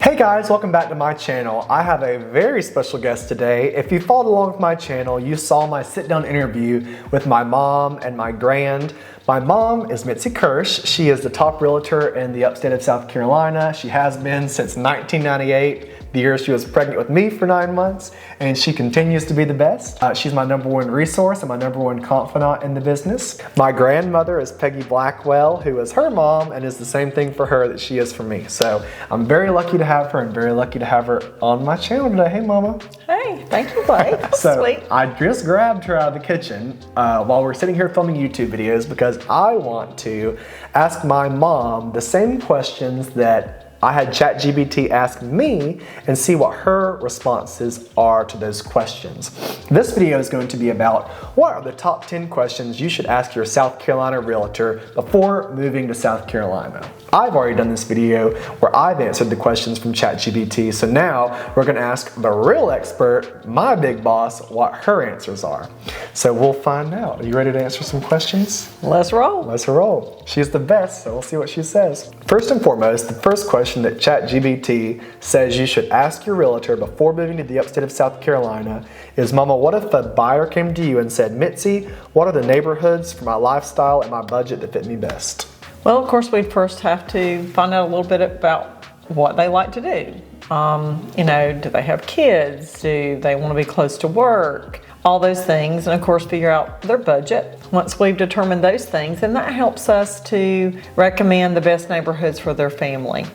Hey guys, welcome back to my channel. I have a very special guest today. If you followed along with my channel, you saw my sit-down interview with my mom and my grand. My mom is Mitzi Kirsch. She is the top realtor in the Upstate of South Carolina. She has been since 1998. The year she was pregnant with me for 9 months, and she continues to be the best. She's my #1 resource and my #1 confidant in the business. My grandmother is Peggy Blackwell, who is her mom and is the same thing for her that she is for me. So I'm very lucky to have her and very lucky to have her on my channel today. Hey Mama. Hey, thank you, Blake. So sweet. I just grabbed her out of the kitchen while we're sitting here filming YouTube videos because I want to ask my mom the same questions that I had ChatGPT ask me and see what her responses are to those questions. This video is going to be about what are the top 10 questions you should ask your South Carolina realtor before moving to South Carolina. I've already done this video where I've answered the questions from ChatGPT, so now we're gonna ask the real expert, my big boss, what her answers are. So we'll find out. Are you ready to answer some questions? Let's roll. Let's roll. She's the best, so we'll see what she says. First and foremost, the first question that ChatGPT says you should ask your realtor before moving to the upstate of South Carolina is, Mama, what if a buyer came to you and said, Mitzi, what are the neighborhoods for my lifestyle and my budget that fit me best? Well, of course, we'd first have to find out a little bit about what they like to do. Do they have kids? Do they want to be close to work? All those things, and of course figure out their budget. Once we've determined those things, then that helps us to recommend the best neighborhoods for their family.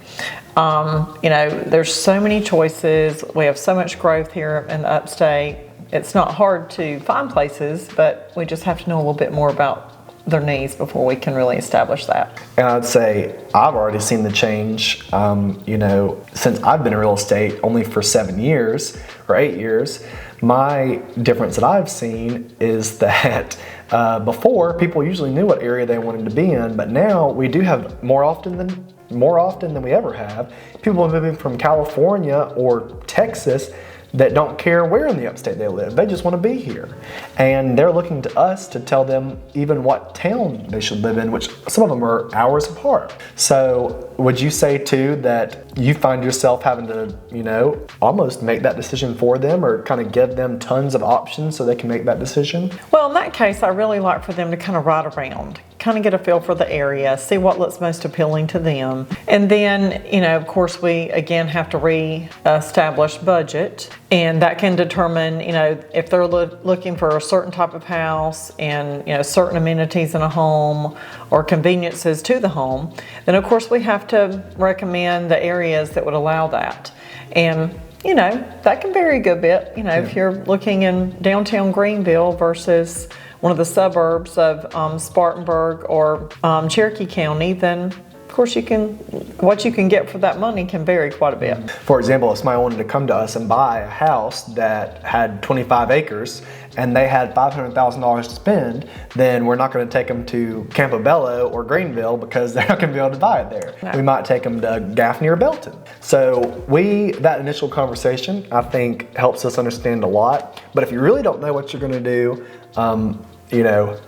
There's so many choices. We have so much growth here in the upstate. It's not hard to find places, but we just have to know a little bit more about their needs before we can really establish that. And I'd say I've already seen the change, since I've been in real estate only for 7 years or 8 years. My difference that I've seen is that before people usually knew what area they wanted to be in, but now we do have more often than we ever have, people moving from California or Texas that don't care where in the upstate they live. They just want to be here. And they're looking to us to tell them even what town they should live in, which some of them are hours apart. So would you say too that you find yourself having to, almost make that decision for them or kind of give them tons of options so they can make that decision? Well, in that case, I really like for them to kind of ride around, kind of get a feel for the area, see what looks most appealing to them. And then, of course, we again have to re-establish budget, and that can determine, if they're looking for a certain type of house and, certain amenities in a home or conveniences to the home, then of course we have to recommend the areas that would allow that. And that can vary a good bit. If you're looking in downtown Greenville versus one of the suburbs of Spartanburg or Cherokee County, then of course what you can get for that money can vary quite a bit. For example, if somebody wanted to come to us and buy a house that had 25 acres and they had $500,000 to spend, then we're not going to take them to Campobello or Greenville because they're not going to be able to buy it there. No. We might take them to Gaffney or Belton. So that initial conversation, I think, helps us understand a lot. But if you really don't know what you're going to do,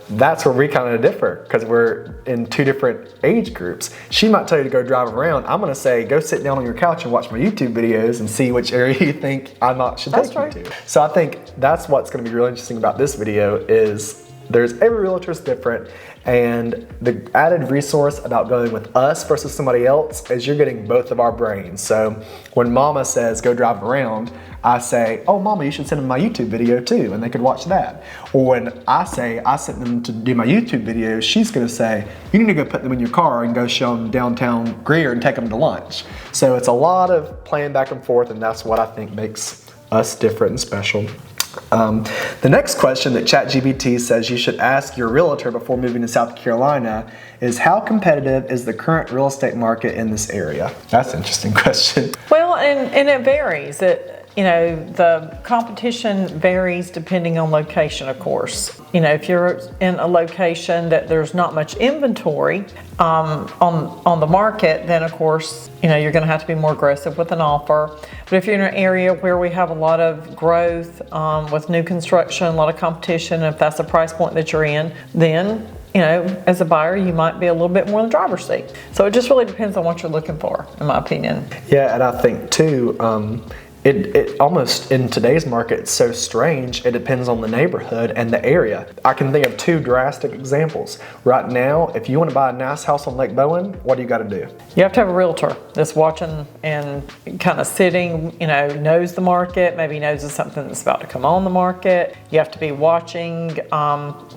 that's where we kind of differ because we're in 2 different age groups. She might tell you to go drive around. I'm going to say, go sit down on your couch and watch my YouTube videos and see which area you think I should take you to. So I think that's what's going to be really interesting about this video is every realtor's different, and the added resource about going with us versus somebody else is you're getting both of our brains. So when Mama says go drive around, I say, oh Mama, you should send them my YouTube video too, and they could watch that. Or when I say I sent them to do my YouTube video, she's gonna say, you need to go put them in your car and go show them downtown Greer and take them to lunch. So it's a lot of playing back and forth, and that's what I think makes us different and special. The next question that ChatGPT says you should ask your realtor before moving to South Carolina is, how competitive is the current real estate market in this area? That's an interesting question. Well, and it varies. The competition varies depending on location, of course. If you're in a location that there's not much inventory on the market, then of course, you're going to have to be more aggressive with an offer. But if you're in an area where we have a lot of growth with new construction, a lot of competition, if that's the price point that you're in, then as a buyer, you might be a little bit more in the driver's seat. So it just really depends on what you're looking for, in my opinion. Yeah, and I think too, it almost in today's market, it's so strange. It depends on the neighborhood and the area. I can think of two drastic examples. Right now, if you want to buy a nice house on Lake Bowen, what do you got to do? You have to have a realtor that's watching and kind of sitting, knows the market, maybe knows of something that's about to come on the market. You have to be watching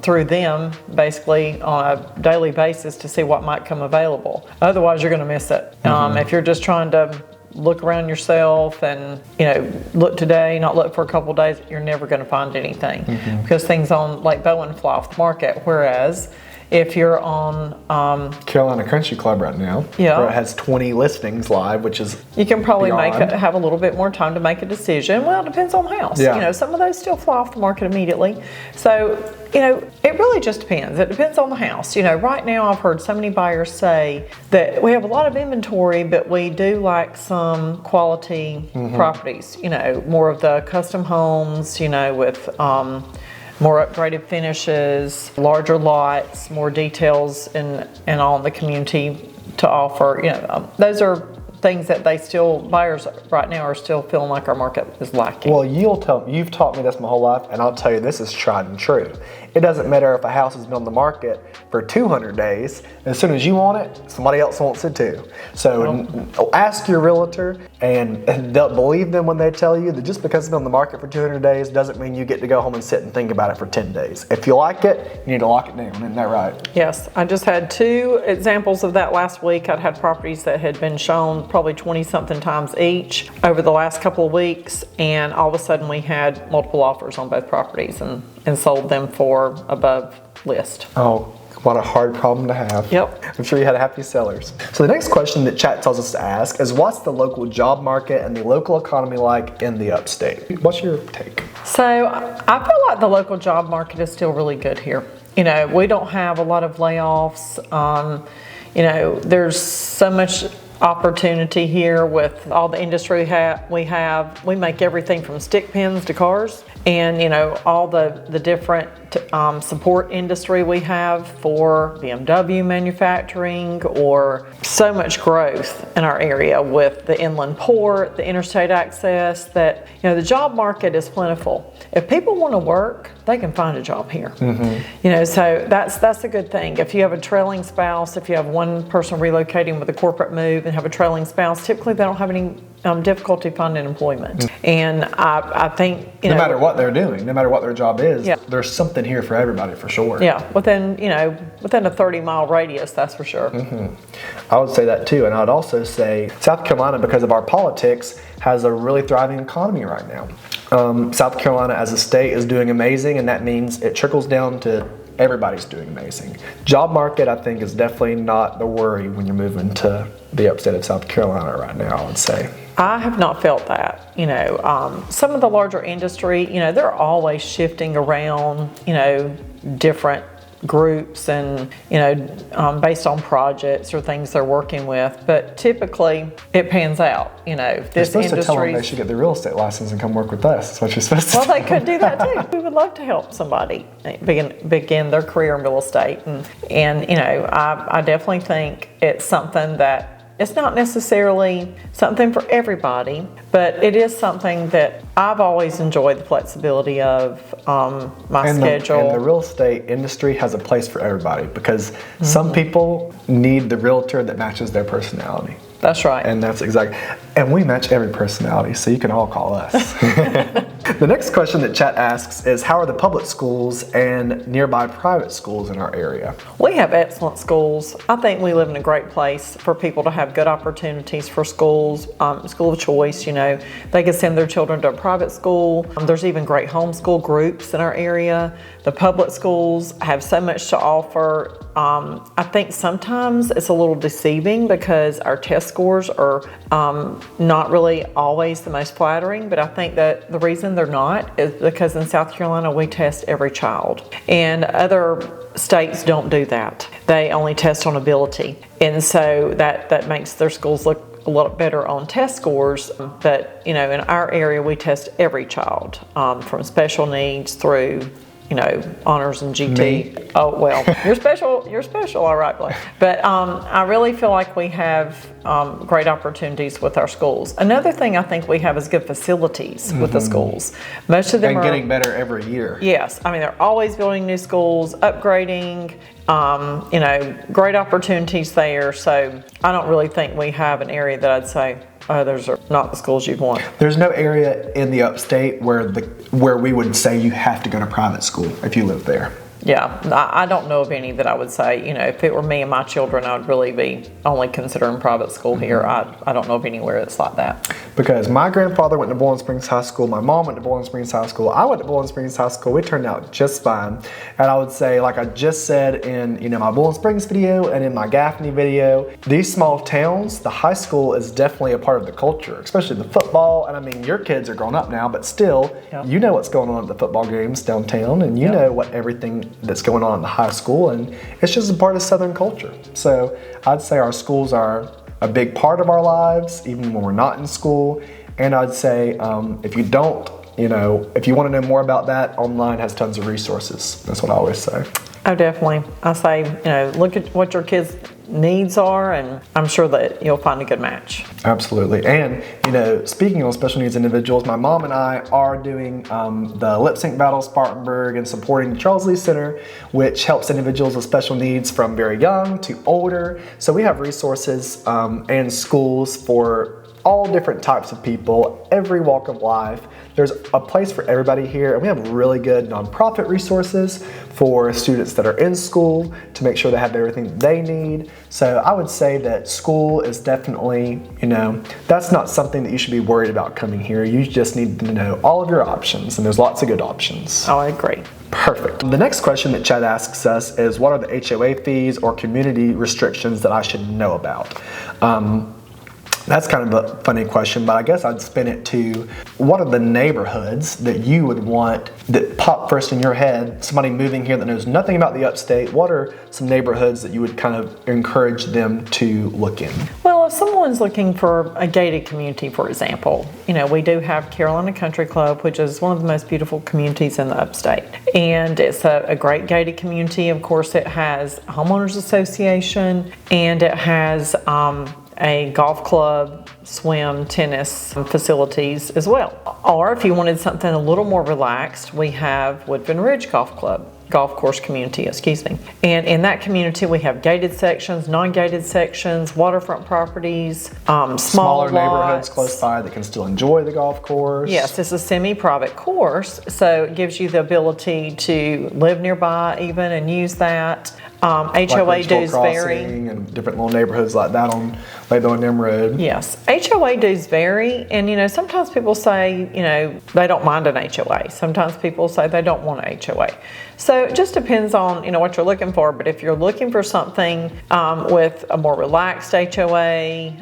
through them basically on a daily basis to see what might come available. Otherwise, you're going to miss it. If you're just trying to look around yourself and look today, not look for a couple of days, you're never going to find anything because things on Lake Bowen fly off the market. Whereas if you're on Carolina Country Club right now, where it has 20 listings live, which is you can probably have a little bit more time to make a decision. Well, it depends on the house. Some of those still fly off the market immediately. So it really just depends. It depends on the house. Right now I've heard so many buyers say that we have a lot of inventory, but we do like some quality properties. More of the custom homes. With more upgraded finishes, larger lots, more details and all in the community to offer. Those are things that buyers right now are still feeling like our market is lacking. Well, you've taught me this my whole life, and I'll tell you this is tried and true. It doesn't matter if a house has been on the market for 200 days. As soon as you want it, somebody else wants it too. So ask your realtor, and they'll believe them when they tell you that just because it's been on the market for 200 days doesn't mean you get to go home and sit and think about it for 10 days. If you like it, you need to lock it down. Isn't that right? Yes. I just had 2 examples of that last week. I'd had properties that had been shown probably 20-something times each over the last couple of weeks, and all of a sudden we had multiple offers on both properties and sold them for above list. Oh, what a hard problem to have. Yep. I'm sure you had happy sellers. So the next question that chat tells us to ask is, what's the local job market and the local economy like in the upstate? What's your take? So I feel like the local job market is still really good here. We don't have a lot of layoffs. There's so much opportunity here with all the industry we have. We make everything from stick pins to cars, and all the different support industry we have for BMW manufacturing, or so much growth in our area with the inland port, the interstate access, that the job market is plentiful. If people want to work, they can find a job here. So that's a good thing. If you have a trailing spouse, if you have one person relocating with a corporate move and have a trailing spouse, typically they don't have any difficulty finding employment. And I think no matter what they're doing, no matter what their job is, there's something here for everybody for sure. Yeah, within a 30-mile radius, that's for sure. I would say that too, and I would also say South Carolina, because of our politics, has a really thriving economy right now. South Carolina as a state is doing amazing, and that means it trickles down to everybody's doing amazing. Job market, I think, is definitely not the worry when you're moving to the upstate of South Carolina right now, I would say. I have not felt that. Some of the larger industry, they're always shifting around, different groups and, based on projects or things they're working with. But typically, it pans out. This you're supposed to tell them they should get the real estate license and come work with us. That's what you're supposed to Well, they could do that too. We would love to help somebody begin their career in real estate. And I definitely think it's something that it's not necessarily something for everybody, but it is something that I've always enjoyed the flexibility of my schedule. And the real estate industry has a place for everybody, because some people need the realtor that matches their personality. That's right. And that's exactly, and we match every personality, so you can all call us. The next question that chat asks is, how are the public schools and nearby private schools in our area? We have excellent schools. I think we live in a great place for people to have good opportunities for schools, school of choice. They can send their children to a private school. There's even great homeschool groups in our area. The public schools have so much to offer. I think sometimes it's a little deceiving because our test scores are not really always the most flattering, but I think that the reason they're not is because in South Carolina we test every child, and other states don't do that. They only test on ability, and so that makes their schools look a lot better on test scores. But in our area we test every child, from special needs through honors and GT. Me? Oh, well, you're special, all right, Blake. But I really feel like we have great opportunities with our schools. Another thing I think we have is good facilities with the schools. Most of them are getting better every year. Yes, I mean, they're always building new schools, upgrading, great opportunities there. So I don't really think we have an area that I'd say, oh, those are not the schools you'd want. There's no area in the upstate where we would say you have to go to private school if you live there. Yeah, I don't know of any that I would say, if it were me and my children, I would really be only considering private school here. I don't know of anywhere that's like that. Because my grandfather went to Bowen Springs High School, my mom went to Bowen Springs High School, I went to Bowen Springs High School, we turned out just fine. And I would say, like I just said in my Bowen Springs video and in my Gaffney video, these small towns, the high school is definitely a part of the culture, especially the football. And I mean, your kids are grown up now, but still, you know what's going on at the football games downtown, and you know what everything that's going on in the high school, and it's just a part of Southern culture. So I'd say our schools are a big part of our lives, even when we're not in school. And I'd say if you don't, if you want to know more about that, online has tons of resources. That's what I always say. Oh, definitely. I say, look at what your kids' needs are, and I'm sure that you'll find a good match. Absolutely. And, speaking of special needs individuals, my mom and I are doing the Lip Sync Battle Spartanburg and supporting the Charles Lee Center, which helps individuals with special needs from very young to older. So we have resources and schools for all different types of people, every walk of life. There's a place for everybody here, and we have really good nonprofit resources for students that are in school to make sure they have everything they need. So I would say that school is definitely, that's not something that you should be worried about coming here. You just need to know all of your options, and there's lots of good options. Oh, I agree. Perfect. The next question that Chad asks us is, what are the HOA fees or community restrictions that I should know about? That's kind of a funny question, but I guess I'd spin it to, what are the neighborhoods that you would want that pop first in your head? Somebody moving here that knows nothing about the upstate, what are some neighborhoods that you would kind of encourage them to look in? Well, if someone's looking for a gated community, for example, we do have Carolina Country Club, which is one of the most beautiful communities in the upstate. And it's a great gated community. Of course, it has a homeowners association, and it has a golf club, swim, tennis facilities as well. Or if you wanted something a little more relaxed, we have Woodfin Ridge Golf course community, And in that community, we have gated sections, non-gated sections, waterfront properties, smaller neighborhoods close by that can still enjoy the golf course. Yes, it's a semi-private course, so it gives you the ability to live nearby even and use that. HOA dues vary. And different little neighborhoods like that on Lake Keowee Road. Yes, HOA dues vary, and sometimes people say they don't mind an HOA. Sometimes people say they don't want an HOA. So it just depends on what you're looking for. But if you're looking for something with a more relaxed HOA,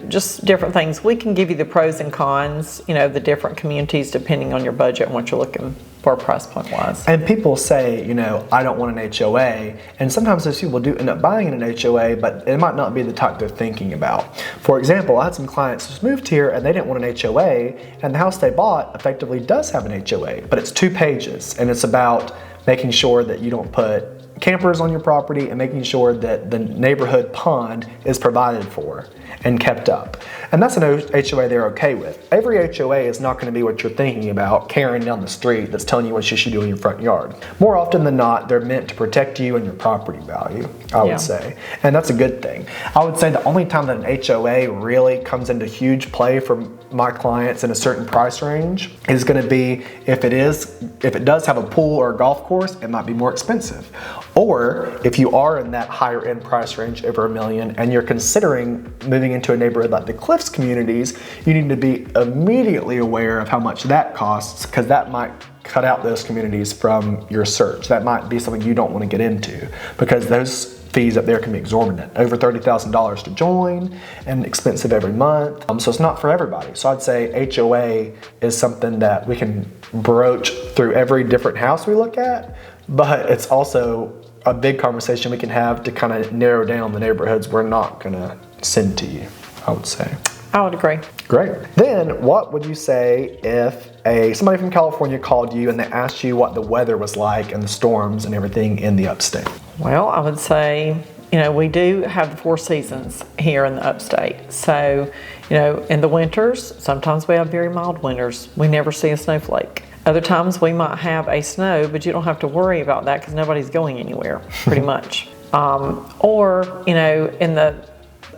just different things, we can give you the pros and cons. The different communities depending on your budget and what you're looking for price point wise. And people say, I don't want an HOA, and sometimes those people do end up buying an HOA, but it might not be the type they're thinking about. For example, I had some clients just moved here and they didn't want an HOA, and the house they bought effectively does have an HOA, but it's 2 pages, and it's about making sure that you don't put campers on your property and making sure that the neighborhood pond is provided for and kept up. And that's an HOA they're okay with. Every HOA is not going to be what you're thinking about, carrying down the street that's telling you what you should do in your front yard. More often than not, they're meant to protect you and your property value, I would say. And that's a good thing. I would say the only time that an HOA really comes into huge play for my clients in a certain price range is going to be if it does have a pool or a golf course, it might be more expensive. Or if you are in that higher end price range over $1 million and you're considering moving into a neighborhood like the Cliffs communities, you need to be immediately aware of how much that costs, because that might cut out those communities from your search. That might be something you don't want to get into, because those fees up there can be exorbitant, over $30,000 to join and expensive every month. So it's not for everybody. So I'd say HOA is something that we can broach through every different house we look at, but it's also a big conversation we can have to kind of narrow down the neighborhoods we're not going to send to you, I would say. I would agree. Great. Then what would you say if somebody from California called you and they asked you what the weather was like and the storms and everything in the upstate? Well, I would say, we do have the 4 seasons here in the upstate. So, in the winters, sometimes we have very mild winters. We never see a snowflake. Other times we might have a snow, but you don't have to worry about that because nobody's going anywhere, pretty much. Or, in the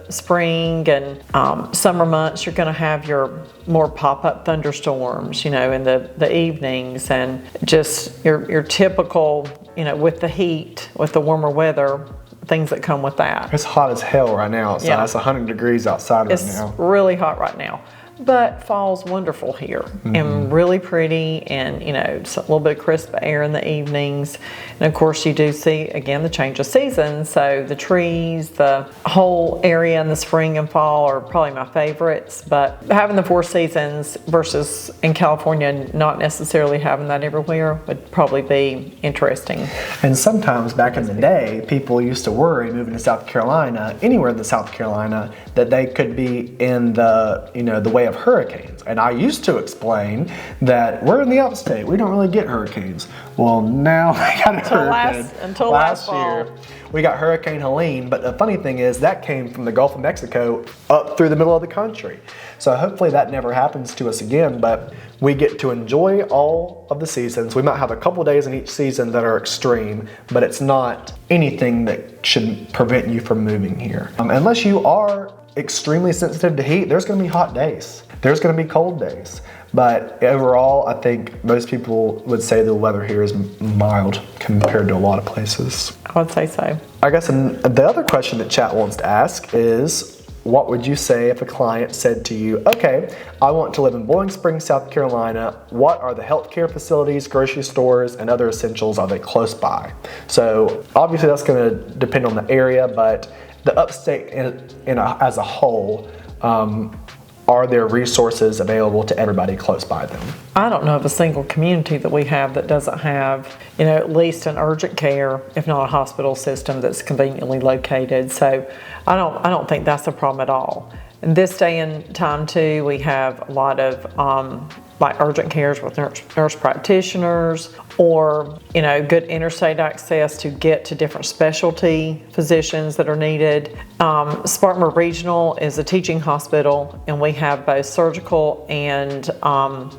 spring and summer months, you're going to have your more pop-up thunderstorms, in the evenings, and just your typical, with the heat, with the warmer weather, things that come with that. It's hot as hell right now outside. Yeah. It's 100 degrees outside right now. It's really hot right now. But fall's wonderful here and really pretty, and just a little bit of crisp air in the evenings. And of course you do see again the change of seasons, so the trees, the whole area in the spring and fall are probably my favorites. But having the 4 seasons versus in California not necessarily having that everywhere would probably be interesting. And sometimes back in the day, people used to worry moving to South Carolina, anywhere in the South Carolina, that they could be in the way of hurricanes. And I used to explain that we're in the upstate, we don't really get hurricanes. Well, now we got a hurricane. Until last year, fall. we got Hurricane Helene, but the funny thing is that came from the Gulf of Mexico up through the middle of the country. So hopefully that never happens to us again, but we get to enjoy all of the seasons. We might have a couple days in each season that are extreme, but it's not anything that should prevent you from moving here. Unless you are extremely sensitive to heat, there's going to be hot days. There's going to be cold days. But overall, I think most people would say the weather here is mild compared to a lot of places. I would say so. I guess the other question that chat wants to ask is, what would you say if a client said to you, okay, I want to live in Bowen Springs, South Carolina. What are the healthcare facilities, grocery stores, and other essentials? Are they close by? So obviously that's going to depend on the area, but the upstate as a whole, are there resources available to everybody close by them? I don't know of a single community that we have that doesn't have, at least an urgent care, if not a hospital system that's conveniently located. So I don't think that's a problem at all. In this day and time too, we have a lot of like urgent cares with nurse practitioners, or good interstate access to get to different specialty physicians that are needed. Spartanburg Regional is a teaching hospital, and we have both surgical and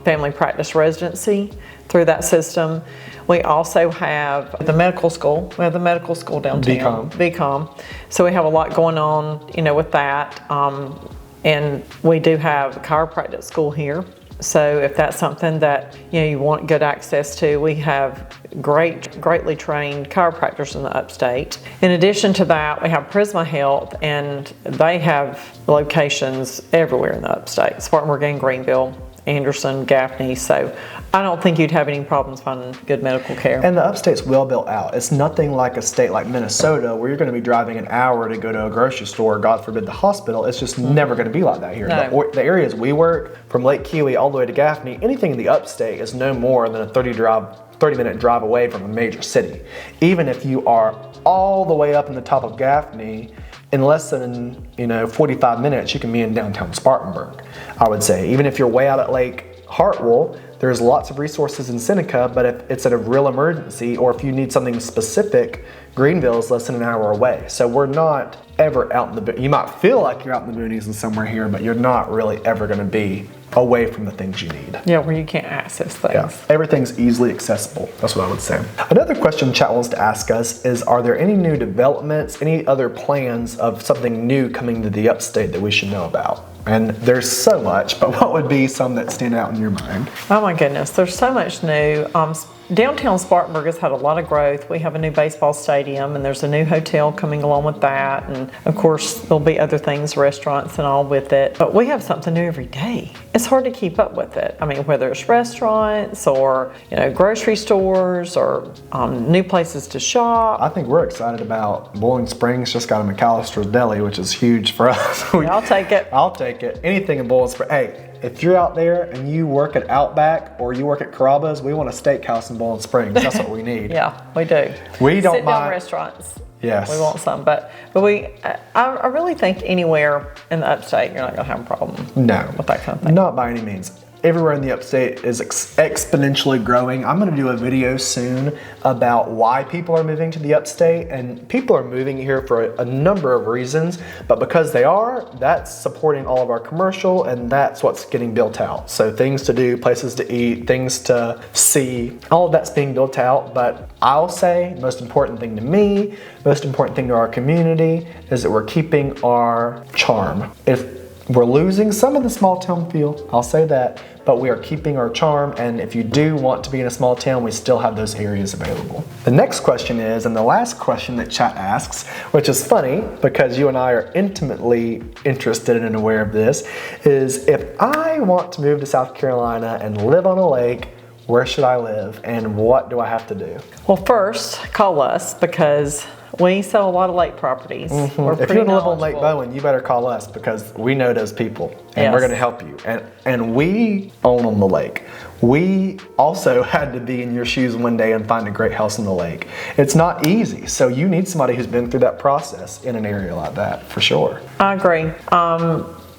family practice residency through that system. We also have the medical school. We have the medical school downtown. BCom. So we have a lot going on, with that. And we do have a chiropractic school here. So if that's something that you want good access to, we have greatly trained chiropractors in the upstate. In addition to that, we have Prisma Health, and they have locations everywhere in the upstate. Spartanburg and Greenville, Anderson, Gaffney. So I don't think you'd have any problems finding good medical care. And the upstate's well built out. It's nothing like a state like Minnesota where you're going to be driving an hour to go to a grocery store, God forbid the hospital. It's just never going to be like that here. No. The areas we work, from Lake Keowee all the way to Gaffney, anything in the upstate is no more than a 30-minute drive away from a major city. Even if you are all the way up in the top of Gaffney, in less than 45 minutes, you can be in downtown Spartanburg, I would say. Even if you're way out at Lake Hartwell, there's lots of resources in Seneca, but if it's a real emergency or if you need something specific, Greenville is less than an hour away. So we're not ever out in the, you might feel like you're out in the boonies and somewhere here, but you're not really ever going to be away from the things you need. Yeah, where you can't access things. Yeah, everything's easily accessible. That's what I would say. Another question chat wants to ask us is, are there any new developments, any other plans of something new coming to the upstate that we should know about? And there's so much, but what would be some that stand out in your mind? Oh my goodness, there's so much new. Downtown Spartanburg has had a lot of growth. We have a new baseball stadium, and there's a new hotel coming along with that. And of course, there'll be other things, restaurants and all with it. But we have something new every day. It's hard to keep up with it. I mean, whether it's restaurants or, grocery stores or new places to shop. I think we're excited about Bowen Springs. Just got a McAllister's Deli, which is huge for us. I'll take it. I'll take it. Anything in Bowen Springs. Hey, if you're out there and you work at Outback or you work at Carrabba's, we want a steakhouse in Bowen Springs. That's what we need. Yeah, we do. We don't Sit-down mind restaurants. Yes. We want some, but I really think anywhere in the upstate, you're not gonna have a problem No. with that kind of thing. Not by any means. Everywhere in the upstate is exponentially growing. I'm going to do a video soon about why people are moving to the upstate, and people are moving here for a number of reasons, but because they are, that's supporting all of our commercial, and that's what's getting built out. So things to do, places to eat, things to see, all of that's being built out. But I'll say most important thing to me, most important thing to our community is that we're keeping our charm. If we're losing some of the small town feel, I'll say that, but we are keeping our charm, and if you do want to be in a small town, we still have those areas available. The next question is, and the last question that chat asks, which is funny because you and I are intimately interested and aware of this, is if I want to move to South Carolina and live on a lake, where should I live and what do I have to do? Well, first, call us because we sell a lot of lake properties. We're If you want pretty to live on Lake knowledgeable. Bowen, you better call us because we know those people and we're Yes. going to help you. And we own on the lake. We also had to be in your shoes one day and find a great house on the lake. It's not easy, so you need somebody who's been through that process in an area like that, for sure. I agree.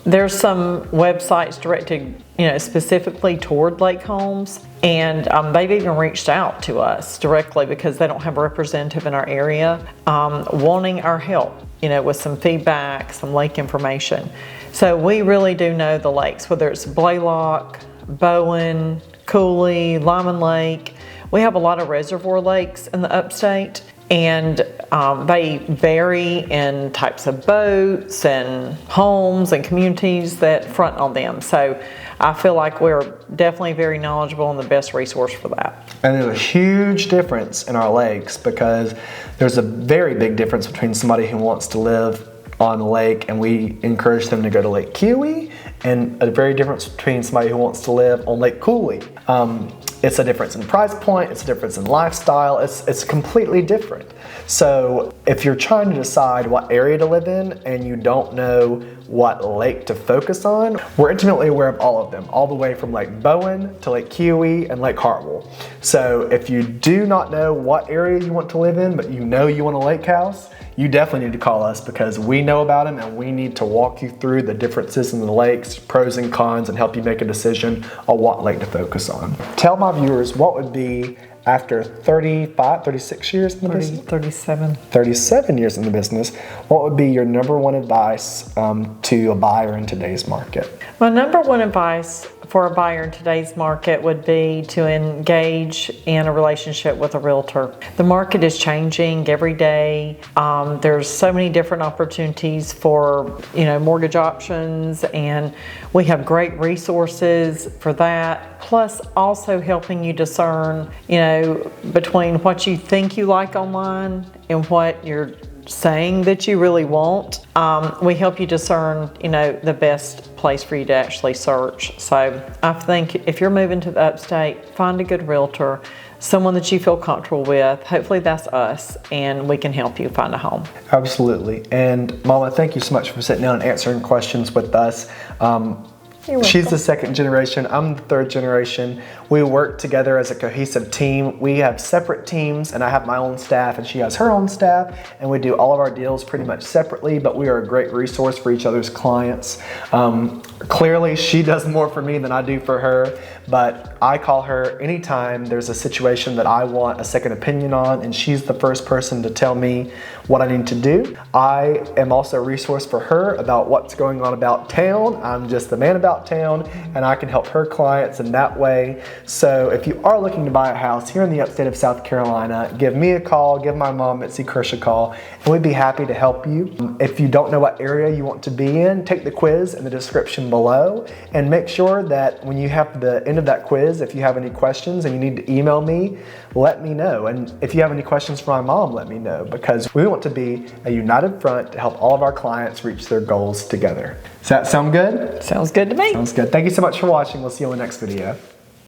There's some websites directed, specifically toward lake homes, and they've even reached out to us directly because they don't have a representative in our area, wanting our help, with some feedback, some lake information. So we really do know the lakes, whether it's Blaylock, Bowen, Cooley, Lyman Lake. We have a lot of reservoir lakes in the upstate, and they vary in types of boats and homes and communities that front on them. So I feel like we're definitely very knowledgeable and the best resource for that. And there's a huge difference in our lakes because there's a very big difference between somebody who wants to live on the lake and we encourage them to go to Lake Keowee, and a very difference between somebody who wants to live on Lake Cooley. It's a difference in price point, it's a difference in lifestyle, it's completely different. So if you're trying to decide what area to live in and you don't know what lake to focus on, we're intimately aware of all of them, all the way from Lake Bowen to Lake Keowee and Lake Hartwell. So if you do not know what area you want to live in, but you know you want a lake house, you definitely need to call us because we know about them and we need to walk you through the differences in the lakes, pros and cons, and help you make a decision on what lake to focus on. Tell my viewers what would be, after 36 years in the business? 37 years in the business, what would be your number one advice to a buyer in today's market? My number one advice for a buyer in today's market would be to engage in a relationship with a realtor. The market is changing every day. There's so many different opportunities for mortgage options, and we have great resources for that. Plus also helping you discern, between what you think you like online and what you're saying that you really want. We help you discern, the best place for you to actually search. So I think if you're moving to the upstate, find a good realtor, someone that you feel comfortable with. Hopefully that's us, and we can help you find a home. Absolutely. And Mama, thank you so much for sitting down and answering questions with us. She's the second generation, I'm the third generation. We work together as a cohesive team. We have separate teams, and I have my own staff and she has her own staff, and we do all of our deals pretty much separately, but we are a great resource for each other's clients. Clearly she does more for me than I do for her, but I call her anytime there's a situation that I want a second opinion on, and she's the first person to tell me what I need to do. I am also a resource for her about what's going on about town. I'm just the man about town, and I can help her clients in that way. So if you are looking to buy a house here in the upstate of South Carolina, give me a call, give my mom, Mitzi Kirsch, a call, and we'd be happy to help you. If you don't know what area you want to be in, take the quiz in the description below, and make sure that when you have the end of that quiz, if you have any questions and you need to email me, let me know. And if you have any questions for my mom, let me know, because we want to be a united front to help all of our clients reach their goals together. Does that sound good? Sounds good to me. Sounds good. Thank you so much for watching. We'll see you in the next video.